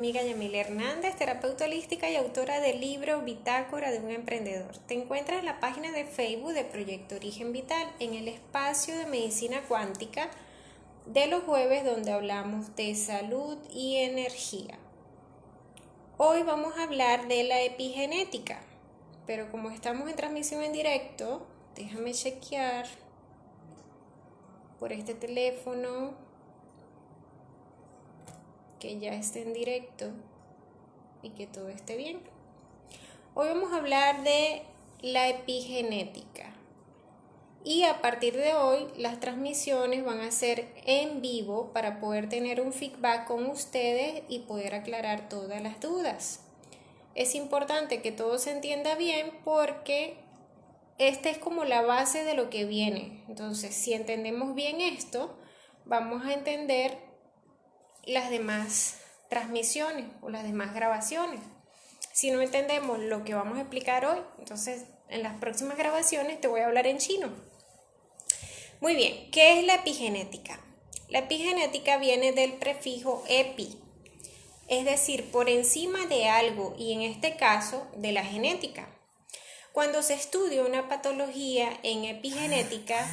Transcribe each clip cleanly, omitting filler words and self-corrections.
Amiga Yamila Hernández, terapeuta holística y autora del libro Bitácora de un Emprendedor. Te encuentras en la página de Facebook de Proyecto Origen Vital, en el espacio de medicina cuántica de los jueves donde hablamos de salud y energía. Hoy vamos a hablar de la epigenética, pero como estamos en transmisión en directo, déjame chequear por este teléfono que ya esté en directo y que todo esté bien. Hoy vamos a hablar de la epigenética y a partir de hoy las transmisiones van a ser en vivo para poder tener un feedback con ustedes y poder aclarar todas las dudas. Es importante que todo se entienda bien porque esta es como la base de lo que viene. Entonces, si entendemos bien esto, vamos a entender las demás transmisiones o las demás grabaciones. Si no entendemos lo que vamos a explicar hoy, entonces en las próximas grabaciones te voy a hablar en chino. Muy bien, ¿qué es la epigenética? La epigenética viene del prefijo epi, es decir, por encima de algo, y en este caso de la genética. Cuando se estudia una patología en epigenética,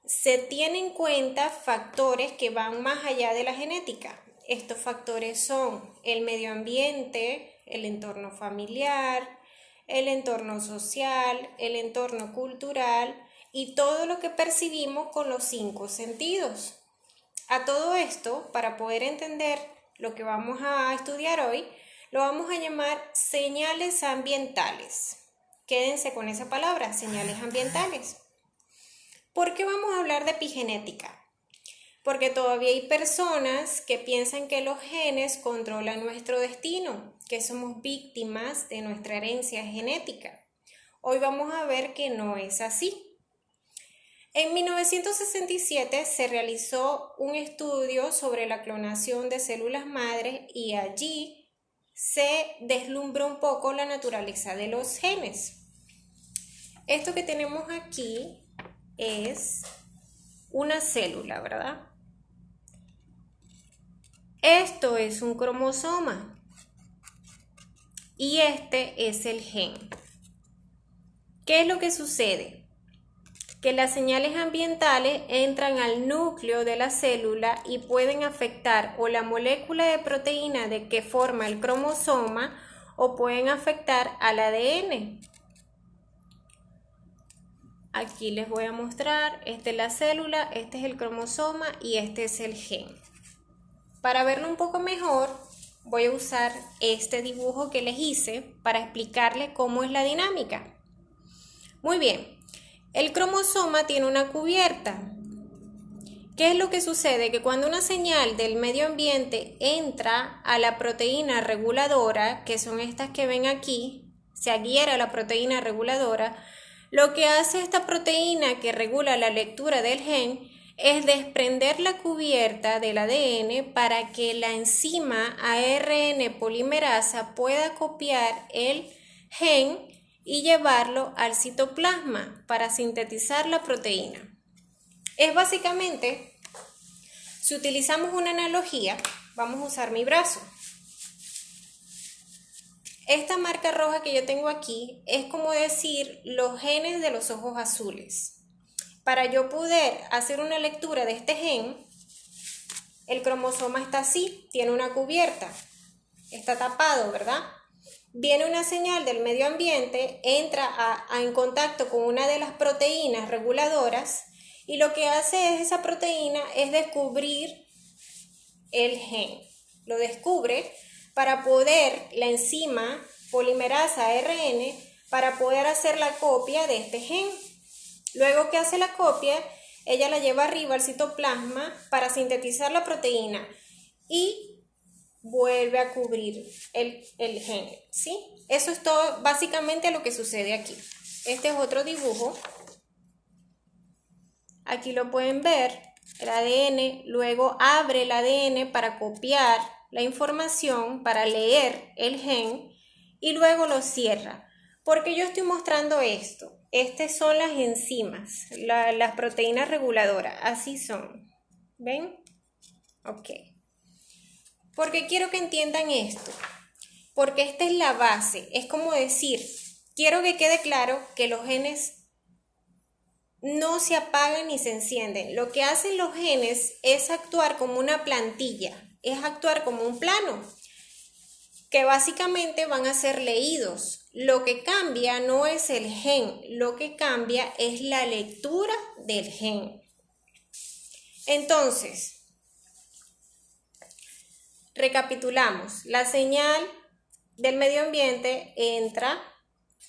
se tienen en cuenta factores que van más allá de la genética. Estos factores son el medio ambiente, el entorno familiar, el entorno social, el entorno cultural y todo lo que percibimos con los 5 sentidos. A todo esto, para poder entender lo que vamos a estudiar hoy, lo vamos a llamar señales ambientales. Quédense con esa palabra, señales ambientales. ¿Por qué vamos a hablar de epigenética? Porque todavía hay personas que piensan que los genes controlan nuestro destino, que somos víctimas de nuestra herencia genética. Hoy vamos a ver que no es así. En 1967 se realizó un estudio sobre la clonación de células madres y allí se deslumbró un poco la naturaleza de los genes. Esto que tenemos aquí es una célula, ¿verdad? Esto es un cromosoma y este es el gen. ¿Qué es lo que sucede? Que las señales ambientales entran al núcleo de la célula y pueden afectar o la molécula de proteína de que forma el cromosoma o pueden afectar al ADN. Aquí les voy a mostrar, esta es la célula, este es el cromosoma y este es el gen. Para verlo un poco mejor, voy a usar este dibujo que les hice para explicarles cómo es la dinámica. Muy bien, el cromosoma tiene una cubierta. ¿Qué es lo que sucede? Que cuando una señal del medio ambiente entra a la proteína reguladora, que son estas que ven aquí, se adhiere a la proteína reguladora, lo que hace esta proteína que regula la lectura del gen es desprender la cubierta del ADN para que la enzima ARN polimerasa pueda copiar el gen y llevarlo al citoplasma para sintetizar la proteína. Es básicamente, si utilizamos una analogía, vamos a usar mi brazo. Esta marca roja que yo tengo aquí es como decir los genes de los ojos azules. Para yo poder hacer una lectura de este gen, el cromosoma está así, tiene una cubierta, está tapado, ¿verdad? Viene una señal del medio ambiente, entra en contacto con una de las proteínas reguladoras y lo que hace esa proteína es descubrir el gen. Lo descubre para poder, la enzima polimerasa ARN, para poder hacer la copia de este gen. Luego que hace la copia, ella la lleva arriba al citoplasma para sintetizar la proteína y vuelve a cubrir el gen, ¿sí? Eso es todo básicamente lo que sucede aquí. Este es otro dibujo. Aquí lo pueden ver, el ADN, luego abre el ADN para copiar la información, para leer el gen y luego lo cierra. ¿Por qué yo estoy mostrando esto? Estas son las enzimas, las proteínas reguladoras, así son. ¿Ven? Ok. ¿Por qué quiero que entiendan esto? Porque esta es la base. Es como decir, quiero que quede claro que los genes no se apagan ni se encienden. Lo que hacen los genes es actuar como una plantilla, es actuar como un plano, que básicamente van a ser leídos. Lo que cambia no es el gen, lo que cambia es la lectura del gen. Entonces, recapitulamos. La señal del medio ambiente entra,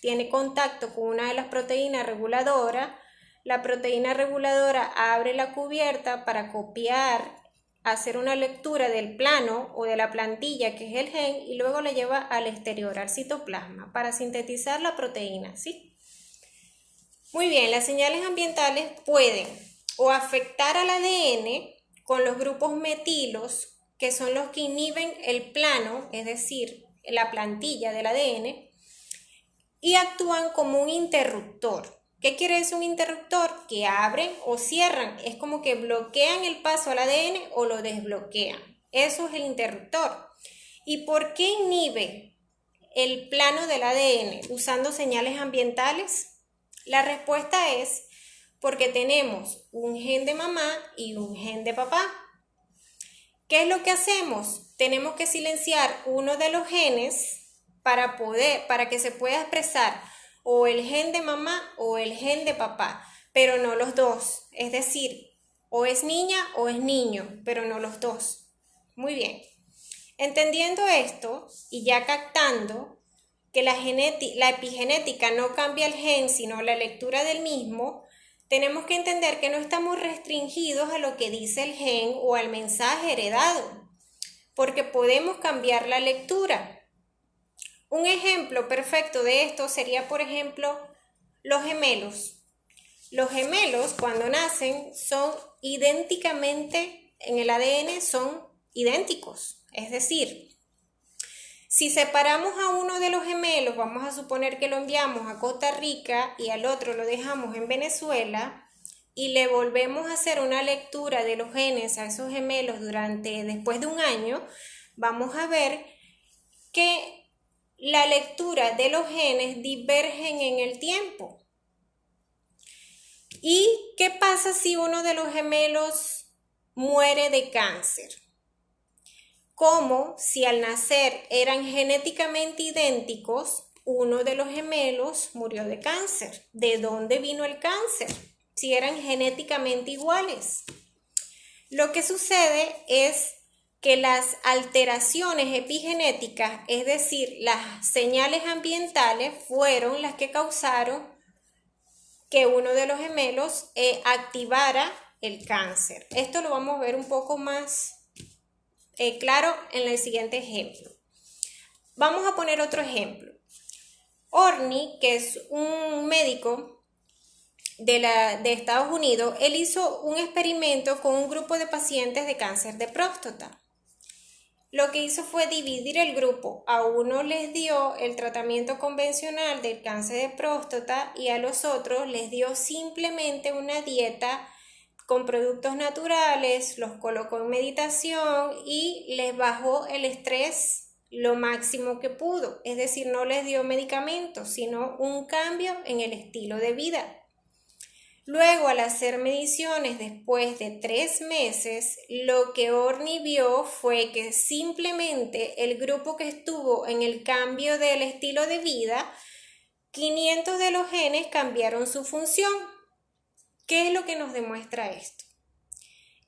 tiene contacto con una de las proteínas reguladoras. La proteína reguladora abre la cubierta para copiar, hacer una lectura del plano o de la plantilla que es el gen y luego la lleva al exterior, al citoplasma, para sintetizar la proteína, ¿sí? Muy bien, las señales ambientales pueden o afectar al ADN con los grupos metilos, que son los que inhiben el plano, es decir, la plantilla del ADN, y actúan como un interruptor. ¿Qué quiere decir un interruptor? Que abren o cierran, es como que bloquean el paso al ADN o lo desbloquean. Eso es el interruptor. ¿Y por qué inhibe el plano del ADN usando señales ambientales? La respuesta es porque tenemos un gen de mamá y un gen de papá. ¿Qué es lo que hacemos? Tenemos que silenciar uno de los genes para que se pueda expresar o el gen de mamá o el gen de papá, pero no los dos. Es decir, o es niña o es niño, pero no los dos. Muy bien. Entendiendo esto y ya captando que la epigenética no cambia el gen, sino la lectura del mismo, tenemos que entender que no estamos restringidos a lo que dice el gen o al mensaje heredado, porque podemos cambiar la lectura. Un ejemplo perfecto de esto sería, por ejemplo, los gemelos. Los gemelos, cuando nacen, son idénticamente, en el ADN son idénticos. Es decir, si separamos a uno de los gemelos, vamos a suponer que lo enviamos a Costa Rica y al otro lo dejamos en Venezuela y le volvemos a hacer una lectura de los genes a esos gemelos después de un año, vamos a ver que la lectura de los genes divergen en el tiempo. ¿Y qué pasa si uno de los gemelos muere de cáncer? Como si al nacer eran genéticamente idénticos, uno de los gemelos murió de cáncer. ¿De dónde vino el cáncer? Si eran genéticamente iguales. Lo que sucede es que las alteraciones epigenéticas, es decir, las señales ambientales, fueron las que causaron que uno de los gemelos activara el cáncer. Esto lo vamos a ver un poco más claro en el siguiente ejemplo. Vamos a poner otro ejemplo. Orny, que es un médico de Estados Unidos, él hizo un experimento con un grupo de pacientes de cáncer de próstata. Lo que hizo fue dividir el grupo. A uno les dio el tratamiento convencional del cáncer de próstata y a los otros les dio simplemente una dieta con productos naturales, los colocó en meditación y les bajó el estrés lo máximo que pudo. Es decir, no les dio medicamentos, sino un cambio en el estilo de vida. Luego, al hacer mediciones después de 3 meses, lo que Orny vio fue que simplemente el grupo que estuvo en el cambio del estilo de vida, 500 de los genes cambiaron su función. ¿Qué es lo que nos demuestra esto?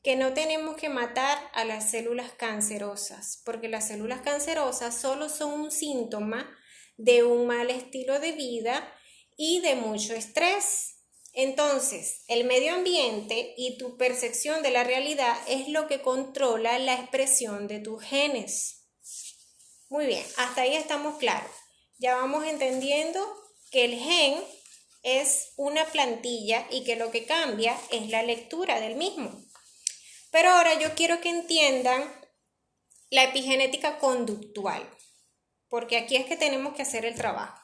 Que no tenemos que matar a las células cancerosas, porque las células cancerosas solo son un síntoma de un mal estilo de vida y de mucho estrés. Entonces, el medio ambiente y tu percepción de la realidad es lo que controla la expresión de tus genes. Muy bien, hasta ahí estamos claros. Ya vamos entendiendo que el gen es una plantilla y que lo que cambia es la lectura del mismo. Pero ahora yo quiero que entiendan la epigenética conductual, porque aquí es que tenemos que hacer el trabajo.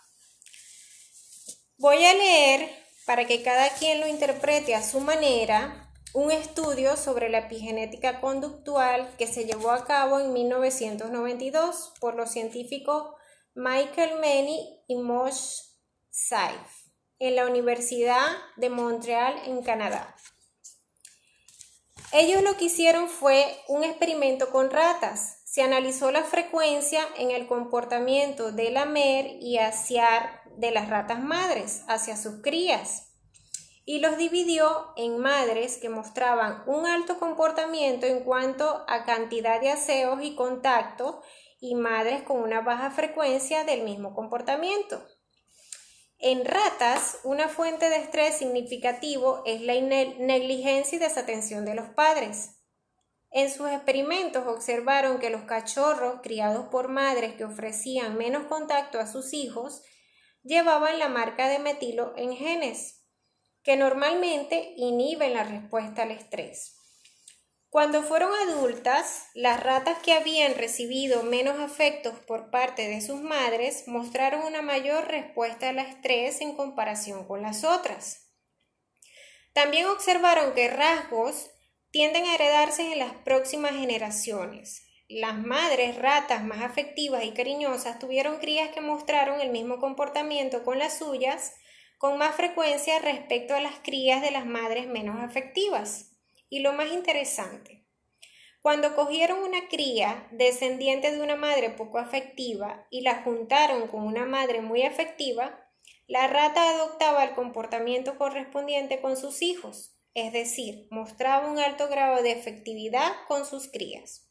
Voy a leer, para que cada quien lo interprete a su manera, un estudio sobre la epigenética conductual que se llevó a cabo en 1992 por los científicos Michael Meny y Moshe Saif en la Universidad de Montreal en Canadá. Ellos lo que hicieron fue un experimento con ratas. Se analizó la frecuencia en el comportamiento de lamer y asear de las ratas madres hacia sus crías y los dividió en madres que mostraban un alto comportamiento en cuanto a cantidad de aseos y contacto y madres con una baja frecuencia del mismo comportamiento. En ratas, una fuente de estrés significativo es la negligencia y desatención de los padres. En sus experimentos observaron que los cachorros criados por madres que ofrecían menos contacto a sus hijos llevaban la marca de metilo en genes, que normalmente inhiben la respuesta al estrés. Cuando fueron adultas, las ratas que habían recibido menos afectos por parte de sus madres mostraron una mayor respuesta al estrés en comparación con las otras. También observaron que rasgos tienden a heredarse en las próximas generaciones. Las madres ratas más afectivas y cariñosas tuvieron crías que mostraron el mismo comportamiento con las suyas con más frecuencia respecto a las crías de las madres menos afectivas. Y lo más interesante, cuando cogieron una cría descendiente de una madre poco afectiva y la juntaron con una madre muy afectiva, la rata adoptaba el comportamiento correspondiente con sus hijos, es decir, mostraba un alto grado de efectividad con sus crías.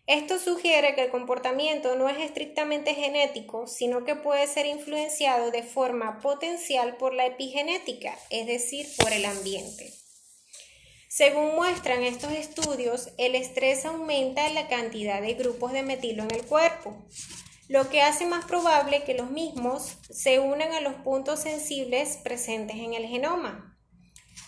Esto sugiere que el comportamiento no es estrictamente genético, sino que puede ser influenciado de forma potencial por la epigenética, es decir, por el ambiente. Según muestran estos estudios, el estrés aumenta la cantidad de grupos de metilo en el cuerpo, lo que hace más probable que los mismos se unan a los puntos sensibles presentes en el genoma.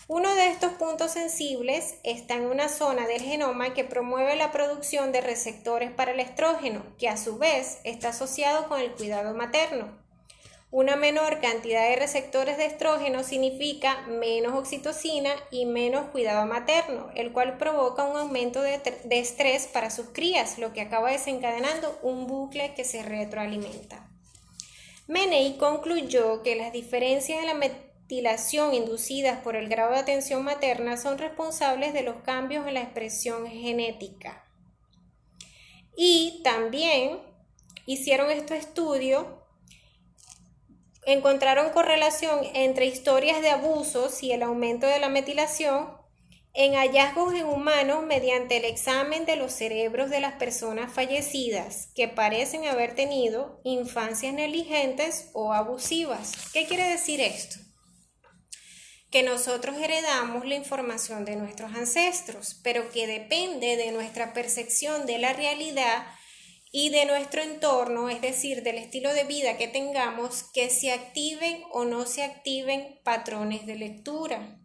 Uno de estos puntos sensibles está en una zona del genoma que promueve la producción de receptores para el estrógeno, que a su vez está asociado con el cuidado materno. Una menor cantidad de receptores de estrógeno significa menos oxitocina y menos cuidado materno, el cual provoca un aumento de estrés para sus crías, lo que acaba desencadenando un bucle que se retroalimenta. Meny concluyó que las diferencias en la metilación inducidas por el grado de atención materna son responsables de los cambios en la expresión genética. Y también hicieron este estudio. Encontraron correlación entre historias de abusos y el aumento de la metilación en hallazgos en humanos mediante el examen de los cerebros de las personas fallecidas que parecen haber tenido infancias negligentes o abusivas. ¿Qué quiere decir esto? Que nosotros heredamos la información de nuestros ancestros, pero que depende de nuestra percepción de la realidad y de nuestro entorno, es decir, del estilo de vida que tengamos, que se activen o no se activen patrones de lectura.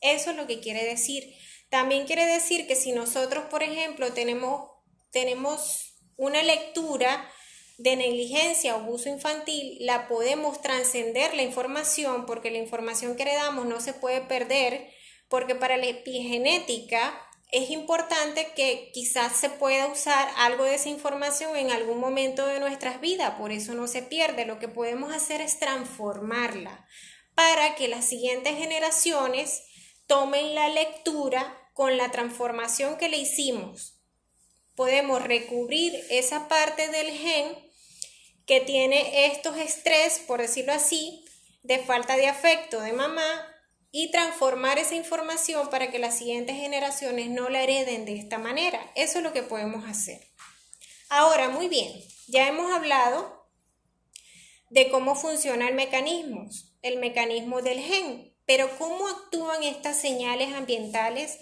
Eso es lo que quiere decir. También quiere decir que si nosotros, por ejemplo, tenemos una lectura de negligencia o abuso infantil, la podemos trascender la información, porque la información que heredamos no se puede perder, porque para la epigenética es importante que quizás se pueda usar algo de esa información en algún momento de nuestras vidas, por eso no se pierde. Lo que podemos hacer es transformarla para que las siguientes generaciones tomen la lectura con la transformación que le hicimos. Podemos recubrir esa parte del gen que tiene estos estrés, por decirlo así, de falta de afecto de mamá, y transformar esa información para que las siguientes generaciones no la hereden de esta manera. Eso es lo que podemos hacer. Ahora, muy bien, ya hemos hablado de cómo funciona el mecanismo del gen, pero ¿cómo actúan estas señales ambientales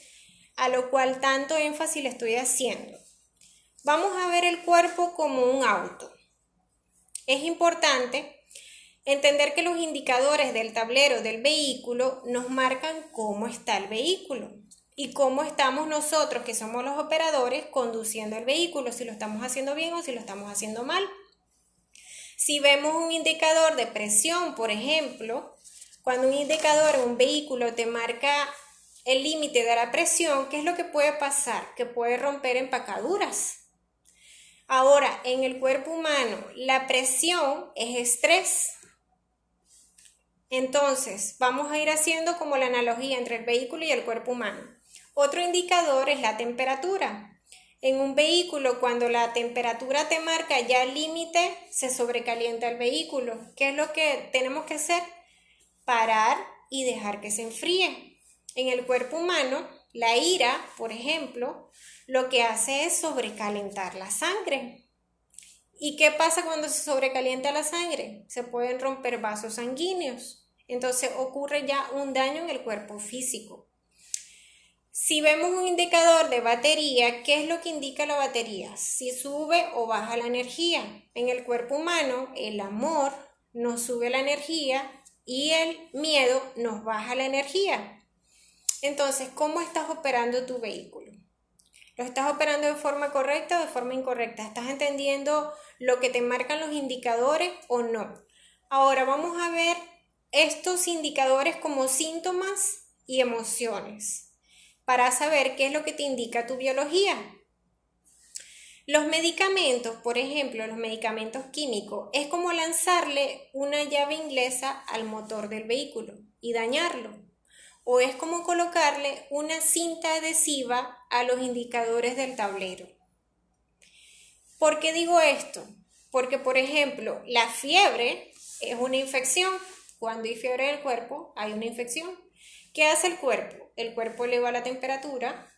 a lo cual tanto énfasis le estoy haciendo? Vamos a ver el cuerpo como un auto. Es importante entender que los indicadores del tablero del vehículo nos marcan cómo está el vehículo y cómo estamos nosotros, que somos los operadores, conduciendo el vehículo, si lo estamos haciendo bien o si lo estamos haciendo mal. Si vemos un indicador de presión, por ejemplo, cuando un indicador en un vehículo te marca el límite de la presión, ¿qué es lo que puede pasar? Que puede romper empacaduras. Ahora, en el cuerpo humano, la presión es estrés. Entonces, vamos a ir haciendo como la analogía entre el vehículo y el cuerpo humano. Otro indicador es la temperatura. En un vehículo, cuando la temperatura te marca ya el límite, se sobrecalienta el vehículo. ¿Qué es lo que tenemos que hacer? Parar y dejar que se enfríe. En el cuerpo humano, la ira, por ejemplo, lo que hace es sobrecalentar la sangre. ¿Y qué pasa cuando se sobrecalienta la sangre? Se pueden romper vasos sanguíneos. Entonces ocurre ya un daño en el cuerpo físico. Si vemos un indicador de batería, ¿qué es lo que indica la batería? Si sube o baja la energía. En el cuerpo humano, el amor nos sube la energía y el miedo nos baja la energía. Entonces, ¿cómo estás operando tu vehículo? ¿Lo estás operando de forma correcta o de forma incorrecta? ¿Estás entendiendo lo que te marcan los indicadores o no? Ahora vamos a ver estos indicadores como síntomas y emociones para saber qué es lo que te indica tu biología. Los medicamentos, por ejemplo, los medicamentos químicos, es como lanzarle una llave inglesa al motor del vehículo y dañarlo. O es como colocarle una cinta adhesiva a los indicadores del tablero. ¿Por qué digo esto? Porque, por ejemplo, la fiebre es una infección. Cuando hay fiebre del cuerpo, hay una infección. ¿Qué hace el cuerpo? El cuerpo eleva la temperatura.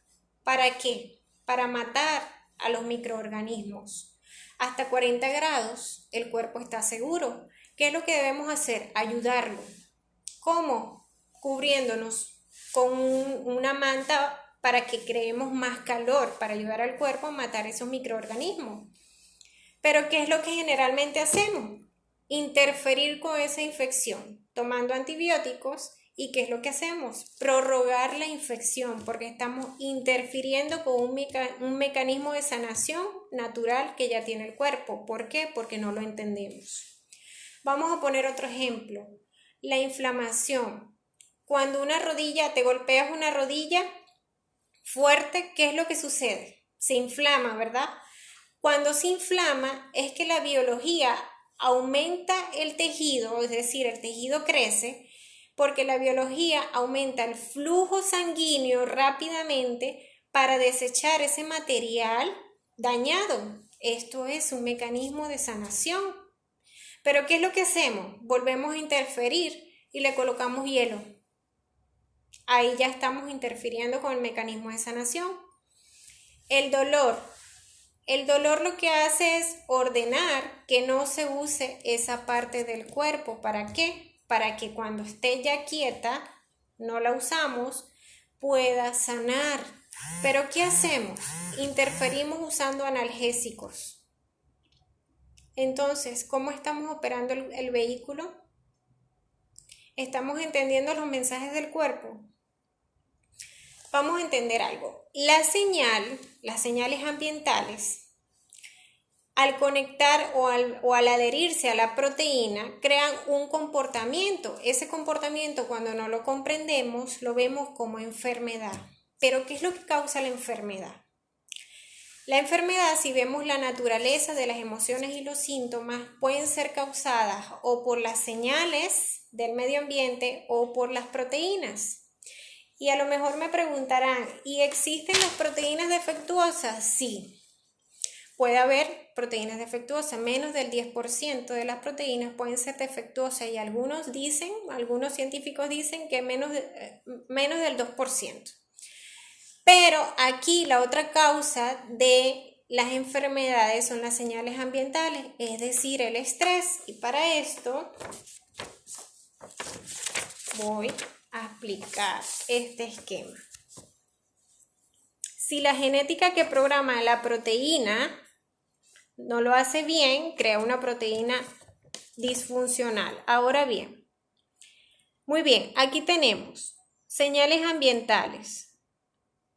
¿Para qué? Para matar a los microorganismos. Hasta 40 grados el cuerpo está seguro. ¿Qué es lo que debemos hacer? Ayudarlo. ¿Cómo? Cubriéndonos con una manta para que creemos más calor, para ayudar al cuerpo a matar esos microorganismos. Pero ¿qué es lo que generalmente hacemos? Interferir con esa infección, tomando antibióticos. ¿Y qué es lo que hacemos? Prorrogar la infección, porque estamos interfiriendo con un mecanismo de sanación natural que ya tiene el cuerpo. ¿Por qué? Porque no lo entendemos. Vamos a poner otro ejemplo. La inflamación. Cuando te golpeas una rodilla fuerte, ¿qué es lo que sucede? Se inflama, ¿verdad? Cuando se inflama es que la biología aumenta el tejido, es decir, el tejido crece, porque la biología aumenta el flujo sanguíneo rápidamente para desechar ese material dañado. Esto es un mecanismo de sanación. Pero ¿qué es lo que hacemos? Volvemos a interferir y le colocamos hielo. Ahí ya estamos interfiriendo con el mecanismo de sanación. El dolor. El dolor lo que hace es ordenar que no se use esa parte del cuerpo. ¿Para qué? Para que cuando esté ya quieta, no la usamos, pueda sanar. ¿Pero qué hacemos? Interferimos usando analgésicos. Entonces, ¿cómo estamos operando el vehículo? ¿Estamos entendiendo los mensajes del cuerpo? Vamos a entender algo. Las señales ambientales, al conectar o al adherirse a la proteína, crean un comportamiento. Ese comportamiento, cuando no lo comprendemos, lo vemos como enfermedad. ¿Pero qué es lo que causa la enfermedad? La enfermedad, si vemos la naturaleza de las emociones y los síntomas, pueden ser causadas o por las señales del medio ambiente o por las proteínas. Y a lo mejor me preguntarán, ¿y existen las proteínas defectuosas? Sí. Puede haber proteínas defectuosas, menos del 10% de las proteínas pueden ser defectuosas y algunos científicos dicen que menos del 2%. Pero aquí la otra causa de las enfermedades son las señales ambientales, es decir, el estrés. Y para esto voy a explicar este esquema. Si la genética que programa la proteína no lo hace bien, crea una proteína disfuncional. Ahora bien, muy bien, aquí tenemos señales ambientales.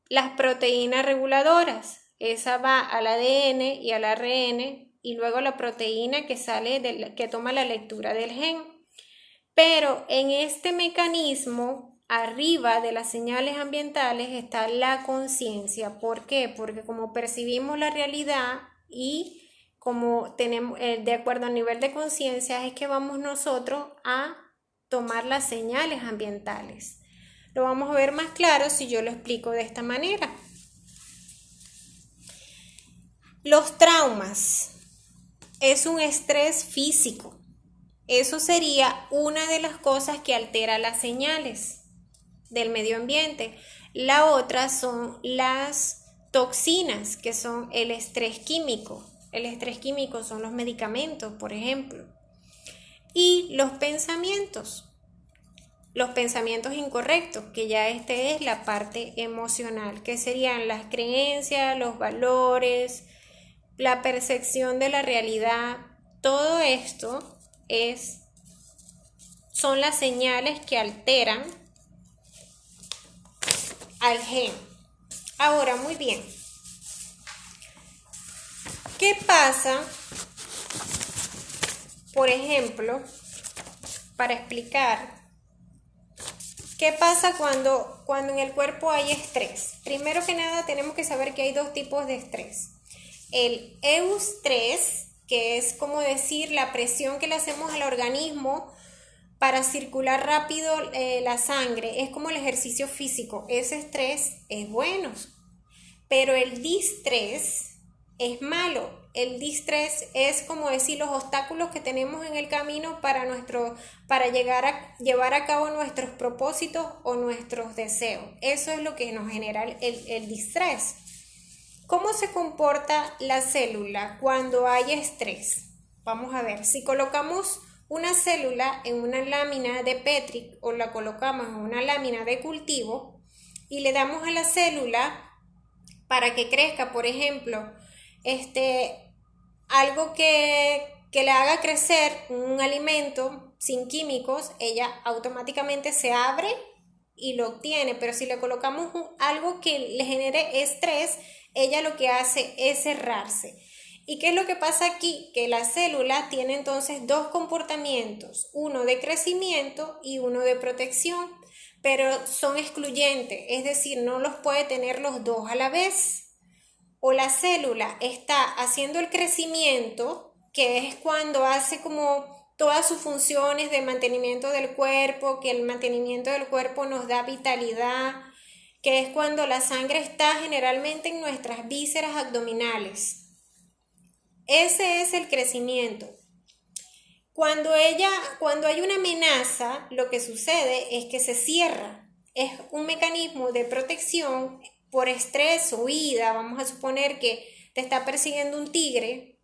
Las proteínas reguladoras, esa va al ADN y al ARN y luego la proteína que toma la lectura del gen. Pero en este mecanismo arriba de las señales ambientales está la conciencia. ¿Por qué? Porque como percibimos la realidad y como tenemos, de acuerdo al nivel de conciencia, es que vamos nosotros a tomar las señales ambientales. Lo vamos a ver más claro si yo lo explico de esta manera. Los traumas es un estrés físico. Eso sería una de las cosas que altera las señales del medio ambiente. La otra son las toxinas, que son el estrés químico. El estrés químico son los medicamentos, por ejemplo. Y los pensamientos incorrectos, que ya es la parte emocional, que serían las creencias, los valores, la percepción de la realidad. Todo esto son las señales que alteran al gen. Ahora, muy bien. ¿Qué pasa? Por ejemplo, para explicar, ¿qué pasa cuando en el cuerpo hay estrés? Primero que nada, tenemos que saber que hay dos tipos de estrés. El eustrés, que es como decir la presión que le hacemos al organismo para circular rápido la sangre, es como el ejercicio físico. Ese estrés es bueno, pero el distrés es malo. El distrés es como decir los obstáculos que tenemos en el camino para llevar a cabo nuestros propósitos o nuestros deseos. Eso es lo que nos genera el distrés. ¿Cómo se comporta la célula cuando hay estrés? Vamos a ver, si colocamos una célula en una lámina de Petri o la colocamos en una lámina de cultivo y le damos a la célula para que crezca, por ejemplo, algo que le haga crecer un alimento sin químicos, ella automáticamente se abre y lo obtiene, pero si le colocamos algo que le genere estrés, ella lo que hace es cerrarse. ¿Y qué es lo que pasa aquí? Que la célula tiene entonces dos comportamientos, uno de crecimiento y uno de protección, pero son excluyentes, es decir, no los puede tener los dos a la vez. O la célula está haciendo el crecimiento, que es cuando hace como todas sus funciones de mantenimiento del cuerpo, que el mantenimiento del cuerpo nos da vitalidad, que es cuando la sangre está generalmente en nuestras vísceras abdominales. Ese es el crecimiento. Cuando hay una amenaza, lo que sucede es que se cierra. Es un mecanismo de protección por estrés o huida. Vamos a suponer que te está persiguiendo un tigre.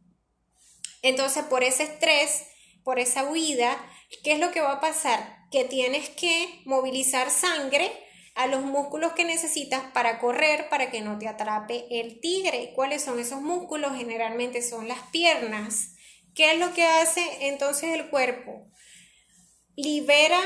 Entonces, por ese estrés, por esa huida, ¿qué es lo que va a pasar? Que tienes que movilizar sangre a los músculos que necesitas para correr, para que no te atrape el tigre. ¿Cuáles son esos músculos? Generalmente son las piernas. ¿Qué es lo que hace entonces el cuerpo? Libera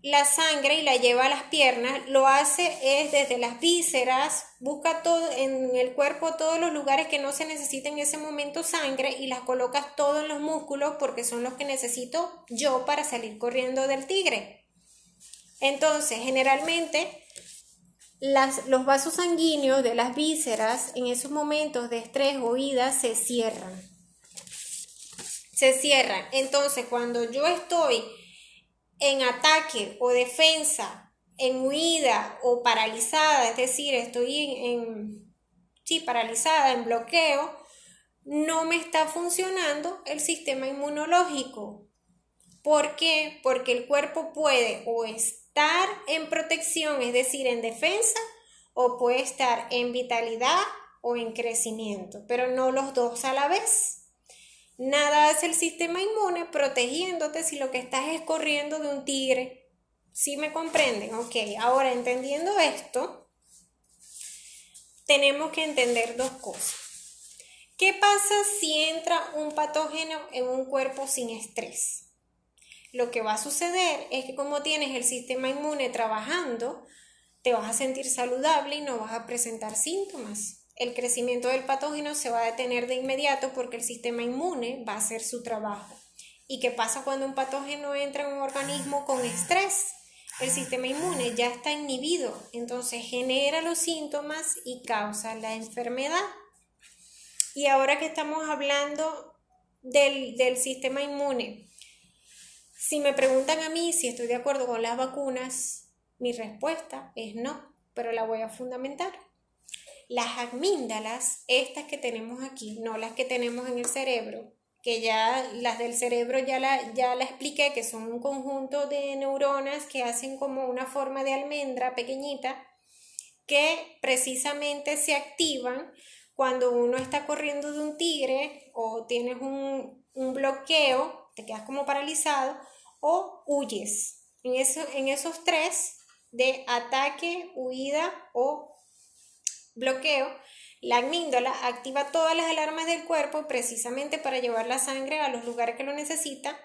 la sangre y la lleva a las piernas. Lo hace desde las vísceras, busca todo en el cuerpo, todos los lugares que no se necesita en ese momento sangre, y las colocas todo en los músculos porque son los que necesito yo para salir corriendo del tigre. Entonces, generalmente los vasos sanguíneos de las vísceras en esos momentos de estrés o huida se cierran. Entonces, cuando yo estoy en ataque o defensa, en huida o paralizada, es decir, estoy paralizada, en bloqueo, no me está funcionando el sistema inmunológico. ¿Por qué? Porque el cuerpo puede o estar en protección, es decir, en defensa, o puede estar en vitalidad o en crecimiento, pero no los dos a la vez. Nada hace el sistema inmune protegiéndote si lo que estás es corriendo de un tigre. ¿Sí me comprenden? Ok, ahora entendiendo esto, tenemos que entender dos cosas. ¿Qué pasa si entra un patógeno en un cuerpo sin estrés? Lo que va a suceder es que como tienes el sistema inmune trabajando, te vas a sentir saludable y no vas a presentar síntomas. El crecimiento del patógeno se va a detener de inmediato porque el sistema inmune va a hacer su trabajo. ¿Y qué pasa cuando un patógeno entra en un organismo con estrés? el sistema inmune ya está inhibido, entonces genera los síntomas y causa la enfermedad. Y ahora que estamos hablando del sistema inmune, si me preguntan a mí si estoy de acuerdo con las vacunas, mi respuesta es no, pero la voy a fundamentar. Las amígdalas, estas que tenemos aquí, no las que tenemos en el cerebro, que ya las del cerebro ya la expliqué, que son un conjunto de neuronas que hacen como una forma de almendra pequeñita, que precisamente se activan cuando uno está corriendo de un tigre o tienes un bloqueo, te quedas como paralizado o huyes. En esos tres de ataque, huida o bloqueo, la amígdala activa todas las alarmas del cuerpo precisamente para llevar la sangre a los lugares que lo necesita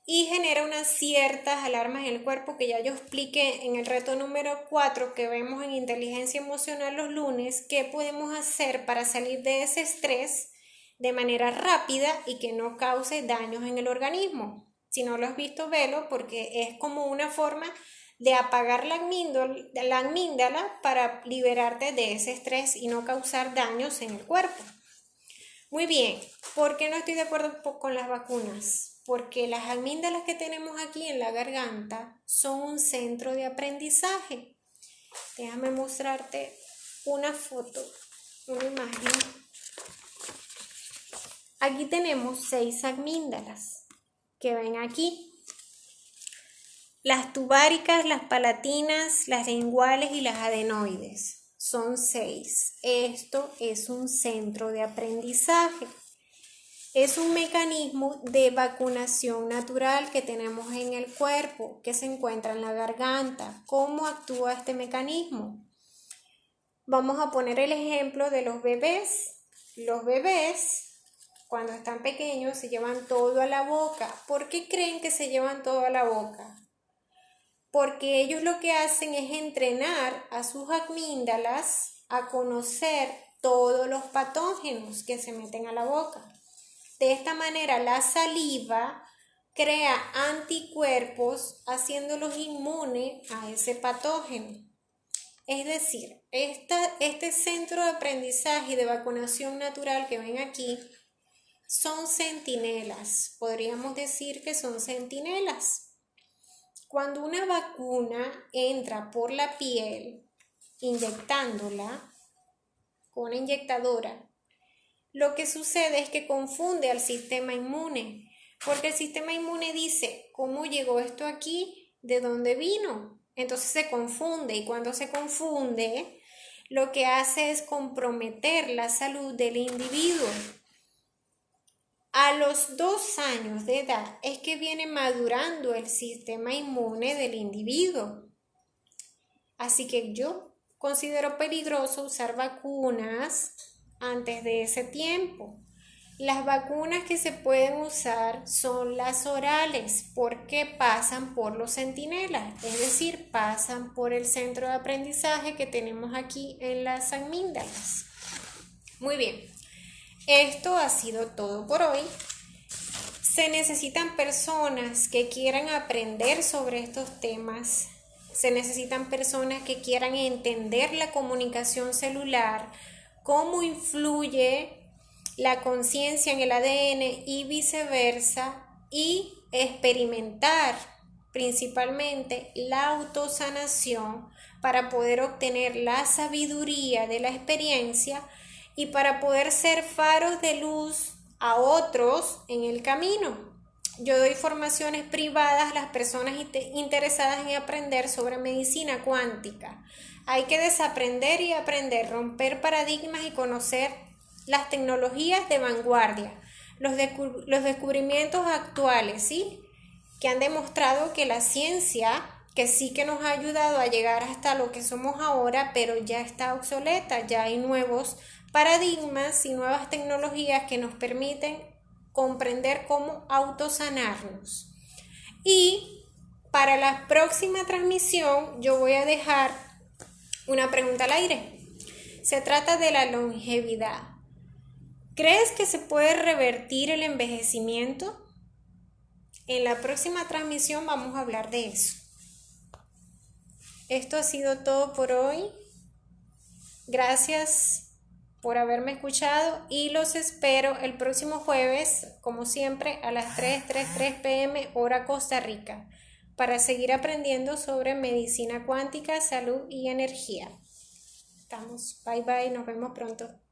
y genera unas ciertas alarmas en el cuerpo que ya yo expliqué en el reto número 4 que vemos en inteligencia emocional los lunes, qué podemos hacer para salir de ese estrés de manera rápida y que no cause daños en el organismo. Si no lo has visto, velo, porque es como una forma de apagar la amígdala para liberarte de ese estrés y no causar daños en el cuerpo. Muy bien, ¿por qué no estoy de acuerdo con las vacunas? Porque las amígdalas que tenemos aquí en la garganta son un centro de aprendizaje. Déjame mostrarte una foto, una imagen. Aquí tenemos 6 amígdalas que ven aquí. Las tubáricas, las palatinas, las linguales y las adenoides. Son 6. Esto es un centro de aprendizaje. Es un mecanismo de vacunación natural que tenemos en el cuerpo, que se encuentra en la garganta. ¿Cómo actúa este mecanismo? Vamos a poner el ejemplo de los bebés. Los bebés, cuando están pequeños, se llevan todo a la boca. ¿Por qué creen que se llevan todo a la boca? Porque ellos lo que hacen es entrenar a sus amígdalas a conocer todos los patógenos que se meten a la boca. De esta manera, la saliva crea anticuerpos haciéndolos inmunes a ese patógeno. Es decir, este centro de aprendizaje y de vacunación natural que ven aquí son centinelas. Podríamos decir que son centinelas. Cuando una vacuna entra por la piel, inyectándola con una inyectadora, lo que sucede es que confunde al sistema inmune, porque el sistema inmune dice, ¿cómo llegó esto aquí? ¿De dónde vino? Entonces se confunde, y cuando se confunde, lo que hace es comprometer la salud del individuo. A los 2 años de edad es que viene madurando el sistema inmune del individuo. Así que yo considero peligroso usar vacunas antes de ese tiempo. Las vacunas que se pueden usar son las orales porque pasan por los centinelas, es decir, pasan por el centro de aprendizaje que tenemos aquí en las amígdalas. Muy bien. Esto ha sido todo por hoy. Se necesitan personas que quieran aprender sobre estos temas. Se necesitan personas que quieran entender la comunicación celular, cómo influye la conciencia en el ADN y viceversa, y experimentar principalmente la autosanación para poder obtener la sabiduría de la experiencia y para poder ser faros de luz a otros en el camino. Yo doy formaciones privadas a las personas interesadas en aprender sobre medicina cuántica. Hay que desaprender y aprender, romper paradigmas y conocer las tecnologías de vanguardia, los descubrimientos actuales, ¿sí? Que han demostrado que la ciencia, que sí que nos ha ayudado a llegar hasta lo que somos ahora, pero ya está obsoleta, ya hay nuevos paradigmas y nuevas tecnologías que nos permiten comprender cómo autosanarnos. Y para la próxima transmisión yo voy a dejar una pregunta al aire. Se trata de la longevidad. ¿Crees que se puede revertir el envejecimiento? En la próxima transmisión vamos a hablar de eso. Esto ha sido todo por hoy. Gracias por haberme escuchado y los espero el próximo jueves, como siempre, a las 3:33 p.m. hora Costa Rica, para seguir aprendiendo sobre medicina cuántica, salud y energía. Estamos. Bye bye, nos vemos pronto.